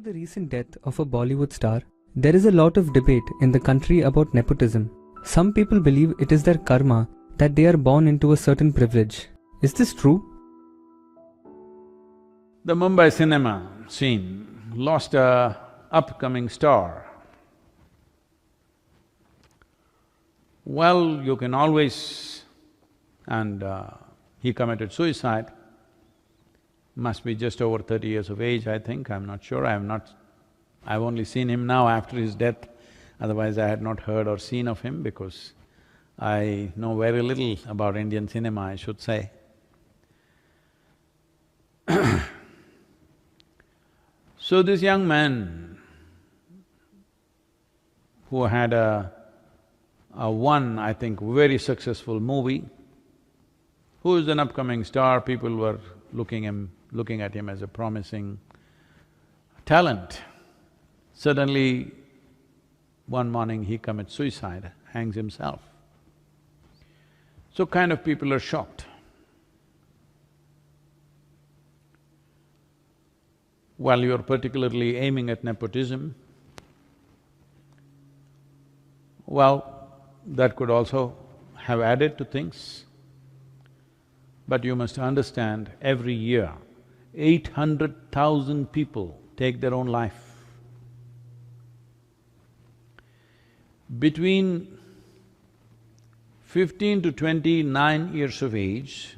the recent death of a Bollywood star, there is a lot of debate in the country about nepotism. Some people believe it is their karma that they are born into a certain privilege. Is this true? The Mumbai cinema scene lost a upcoming star. Well, you can always… and he committed suicide, must be just over 30 years of age, I think, I'm not sure, I've only seen him now after his death, otherwise I had not heard or seen of him because I know very little about Indian cinema, I should say. So this young man who had a one, I think, very successful movie, who is an upcoming star, people were looking at him as a promising talent. Suddenly, one morning he commits suicide, hangs himself. So kind of people are shocked. While you're particularly aiming at nepotism, well, that could also have added to things. But you must understand, every year, 800,000 people take their own life. Between 15 to 29 years of age,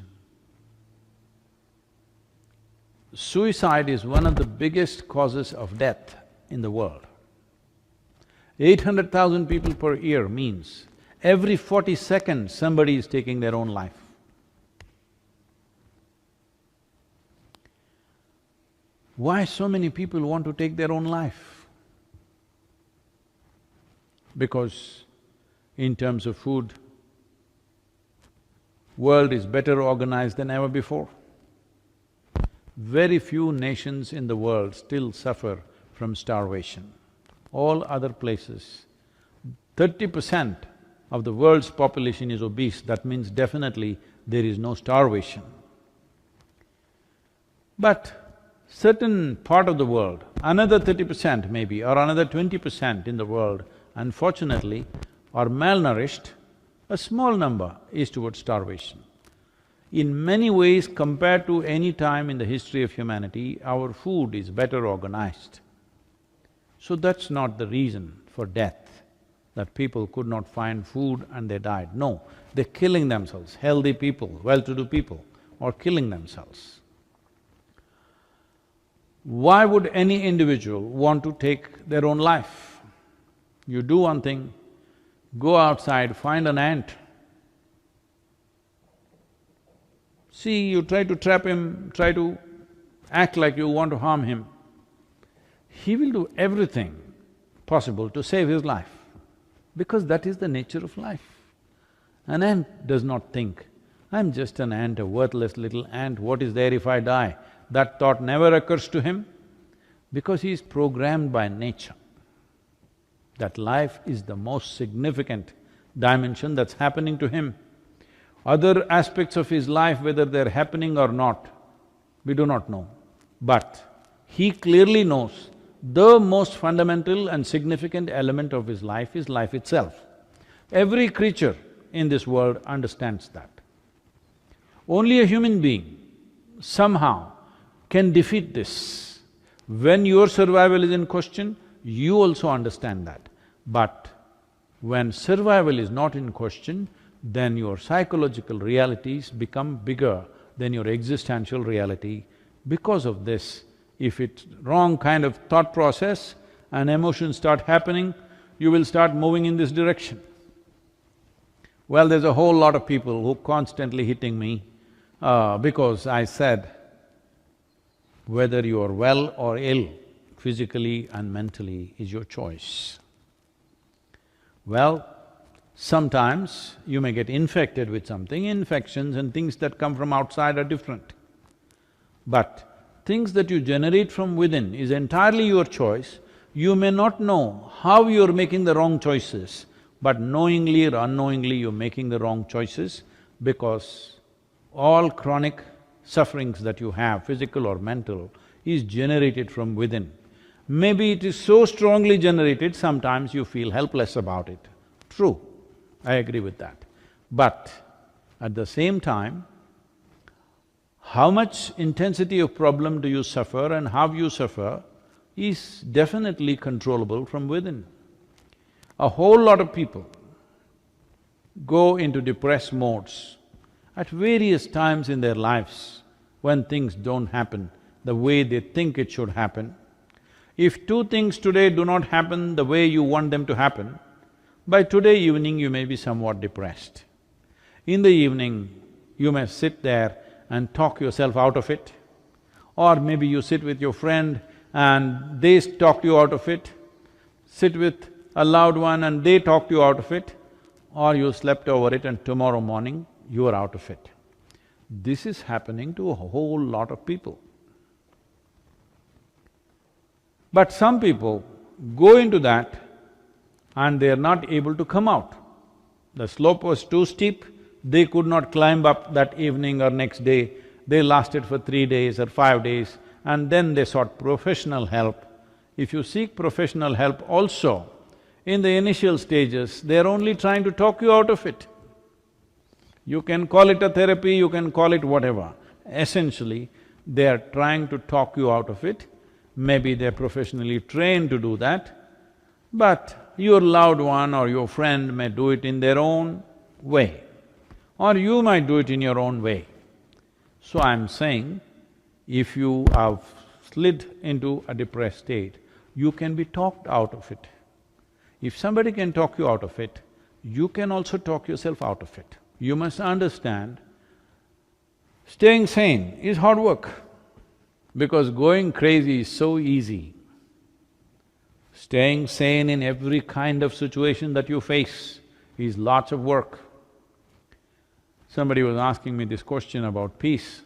suicide is one of the biggest causes of death in the world. 800,000 people per year means every 40 seconds somebody is taking their own life. Why so many people want to take their own life? Because in terms of food, world is better organized than ever before. Very few nations in the world still suffer from starvation. All other places, 30% of the world's population is obese, that means definitely there is no starvation. But certain part of the world, another 30% maybe or another 20% in the world, unfortunately, are malnourished, a small number is towards starvation. In many ways, compared to any time in the history of humanity, our food is better organized. So that's not the reason for death, that people could not find food and they died. No, they're killing themselves. Healthy people, well-to-do people are killing themselves. Why would any individual want to take their own life? You do one thing, go outside, find an ant. See, you try to trap him, try to act like you want to harm him. He will do everything possible to save his life, because that is the nature of life. An ant does not think, I'm just an ant, a worthless little ant, what is there if I die? That thought never occurs to him, because he is programmed by nature that life is the most significant dimension that's happening to him. Other aspects of his life, whether they're happening or not, we do not know. But he clearly knows the most fundamental and significant element of his life is life itself. Every creature in this world understands that. Only a human being somehow can defeat this. When your survival is in question, you also understand that. But when survival is not in question, then your psychological realities become bigger than your existential reality. Because of this, if it's wrong kind of thought process and emotions start happening, you will start moving in this direction. Well, there's a whole lot of people who constantly hitting me because I said, whether you are well or ill, physically and mentally, is your choice. Well, sometimes you may get infected with something, infections and things that come from outside are different. But things that you generate from within is entirely your choice. You may not know how you're making the wrong choices, but knowingly or unknowingly you're making the wrong choices, because all chronic sufferings that you have, physical or mental, is generated from within. Maybe it is so strongly generated, sometimes you feel helpless about it. True, I agree with that. But at the same time, how much intensity of problem do you suffer and how you suffer is definitely controllable from within. A whole lot of people go into depressed modes at various times in their lives when things don't happen the way they think it should happen. If two things today do not happen the way you want them to happen, by today evening you may be somewhat depressed. In the evening, you may sit there and talk yourself out of it, or maybe you sit with your friend and they talk you out of it, sit with a loved one and they talk you out of it, or you slept over it and tomorrow morning you are out of it. This is happening to a whole lot of people. But some people go into that and they are not able to come out. The slope was too steep, they could not climb up that evening or next day. They lasted for 3 days or 5 days and then they sought professional help. If you seek professional help also, in the initial stages, they're only trying to talk you out of it. You can call it a therapy, you can call it whatever. Essentially, they are trying to talk you out of it. Maybe they're professionally trained to do that, but your loved one or your friend may do it in their own way, or you might do it in your own way. So I'm saying, if you have slid into a depressed state, you can be talked out of it. If somebody can talk you out of it, you can also talk yourself out of it. You must understand, staying sane is hard work, because going crazy is so easy. Staying sane in every kind of situation that you face is lots of work. Somebody was asking me this question about peace.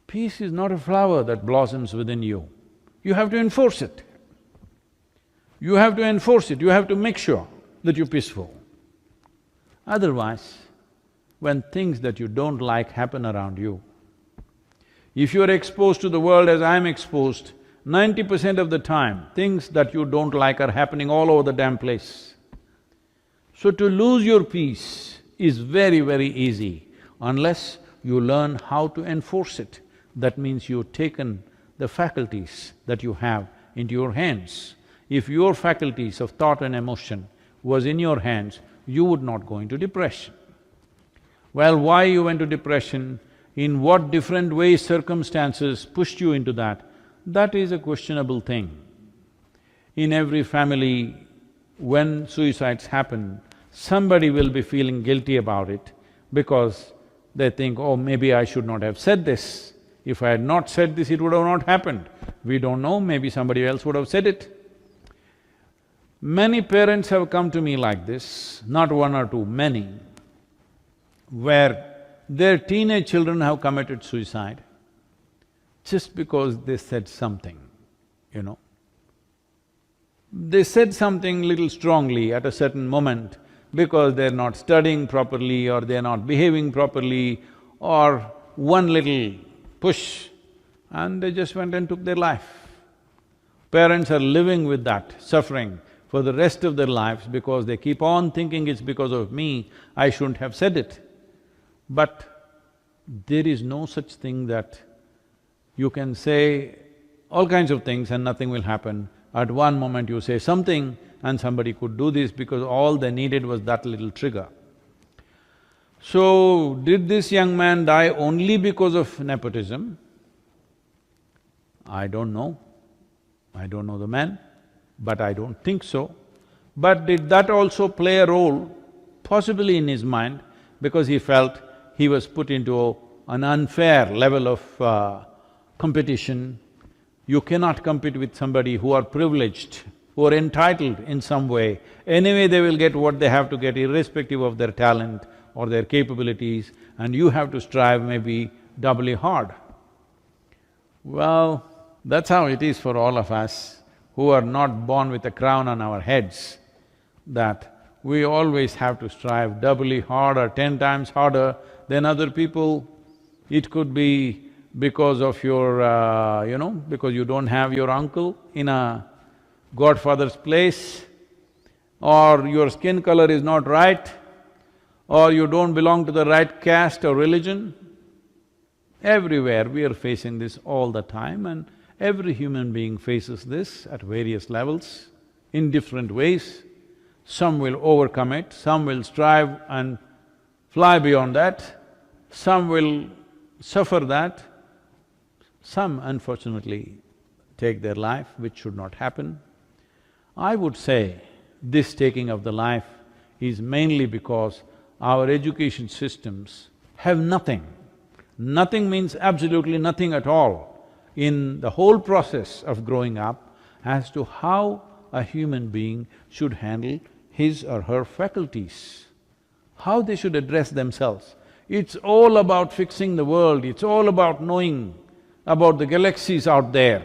Peace is not a flower that blossoms within you. You have to enforce it. You have to enforce it, you have to make sure that you're peaceful. Otherwise, when things that you don't like happen around you, if you're exposed to the world as I'm exposed, 90% of the time, things that you don't like are happening all over the damn place. So to lose your peace is very, very easy unless you learn how to enforce it. That means you've taken the faculties that you have into your hands. If your faculties of thought and emotion was in your hands, you would not go into depression. Well, why you went to depression, in what different ways circumstances pushed you into that is a questionable thing. In every family, when suicides happen, somebody will be feeling guilty about it because they think, oh, maybe I should not have said this. If I had not said this, it would have not happened. We don't know, maybe somebody else would have said it. Many parents have come to me like this, not one or two, many, where their teenage children have committed suicide just because they said something, you know. They said something little strongly at a certain moment because they're not studying properly or they're not behaving properly or one little push and they just went and took their life. Parents are living with that suffering for the rest of their lives because they keep on thinking it's because of me, I shouldn't have said it. But there is no such thing that you can say all kinds of things and nothing will happen. At one moment you say something and somebody could do this because all they needed was that little trigger. So, did this young man die only because of nepotism? I don't know. I don't know the man, but I don't think so. But did that also play a role? Possibly in his mind, because he felt he was put into an unfair level of competition. You cannot compete with somebody who are privileged, who are entitled in some way. Anyway, they will get what they have to get irrespective of their talent or their capabilities, and you have to strive maybe doubly hard. Well, that's how it is for all of us who are not born with a crown on our heads, that we always have to strive doubly hard or 10 times harder than other people. It could be because of your, because you don't have your uncle in a godfather's place, or your skin color is not right, or you don't belong to the right caste or religion. Everywhere we are facing this all the time, and every human being faces this at various levels, in different ways. Some will overcome it, some will strive and fly beyond that, some will suffer that, some unfortunately take their life, which should not happen. I would say this taking of the life is mainly because our education systems have nothing. Nothing means absolutely nothing at all in the whole process of growing up as to how a human being should handle his or her faculties, how they should address themselves. It's all about fixing the world, it's all about knowing about the galaxies out there,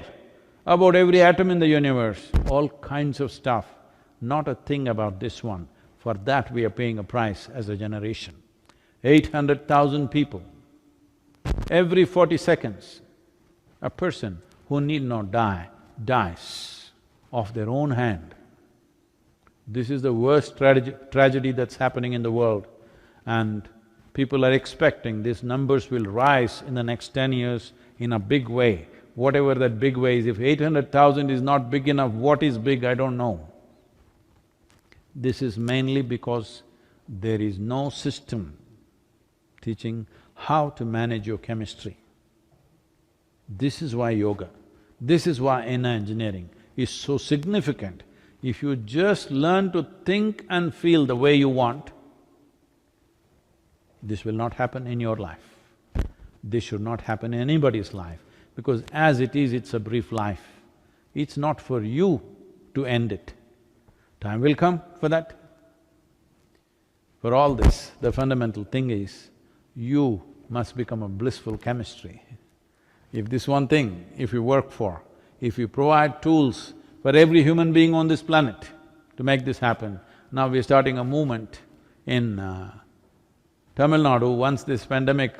about every atom in the universe, all kinds of stuff, not a thing about this one. For that we are paying a price as a generation. 800,000 people, every 40 seconds, a person who need not die, dies of their own hand. This is the worst tragedy that's happening in the world, and people are expecting these numbers will rise in the next 10 years in a big way. Whatever that big way is, if 800,000 is not big enough, what is big, I don't know. This is mainly because there is no system teaching how to manage your chemistry. This is why yoga, this is why inner engineering is so significant. If you just learn to think and feel the way you want, this will not happen in your life. This should not happen in anybody's life, because as it is, it's a brief life. It's not for you to end it. Time will come for that. For all this, the fundamental thing is, you must become a blissful chemistry. If this one thing, if you work for, if you provide tools for every human being on this planet to make this happen. Now we're starting a movement in Tamil Nadu. Once this pandemic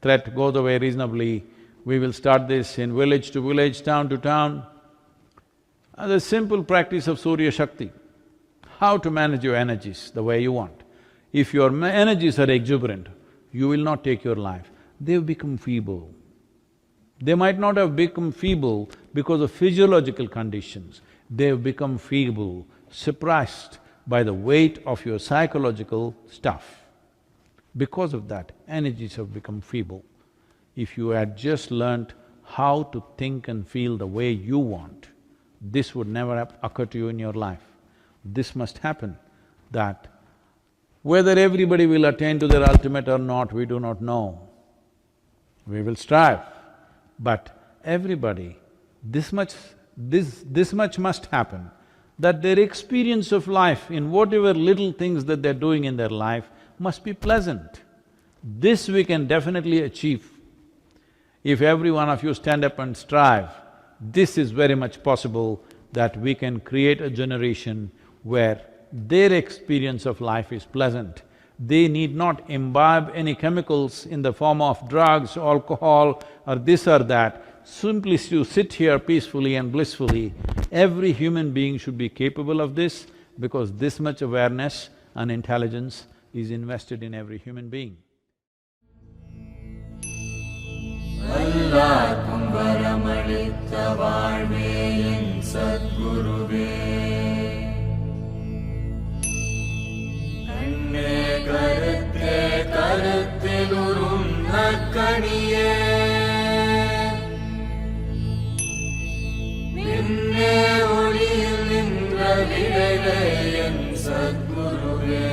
threat goes away reasonably, we will start this in village to village, town to town. The simple practice of Surya Shakti, how to manage your energies the way you want. If your energies are exuberant, you will not take your life. They've become feeble. They might not have become feeble because of physiological conditions, they've become feeble, suppressed by the weight of your psychological stuff. Because of that, energies have become feeble. If you had just learnt how to think and feel the way you want, this would never occur to you in your life. This must happen, that whether everybody will attain to their ultimate or not, we do not know. We will strive. But everybody, this much must happen, that their experience of life in whatever little things that they're doing in their life must be pleasant. This we can definitely achieve. If every one of you stand up and strive, this is very much possible that we can create a generation where their experience of life is pleasant. They need not imbibe any chemicals in the form of drugs, alcohol or this or that. Simply to sit here peacefully and blissfully, every human being should be capable of this, because this much awareness and intelligence is invested in every human being. அல்லார்க்கும் வரமளித்த வாழ்வே என் சத்குருவே, கண்ணே கருத்தே கருத்திலுறும் நற்கனியே, விண்ணே ஒளியில் நின்ற விளைவே என் சத்குருவே.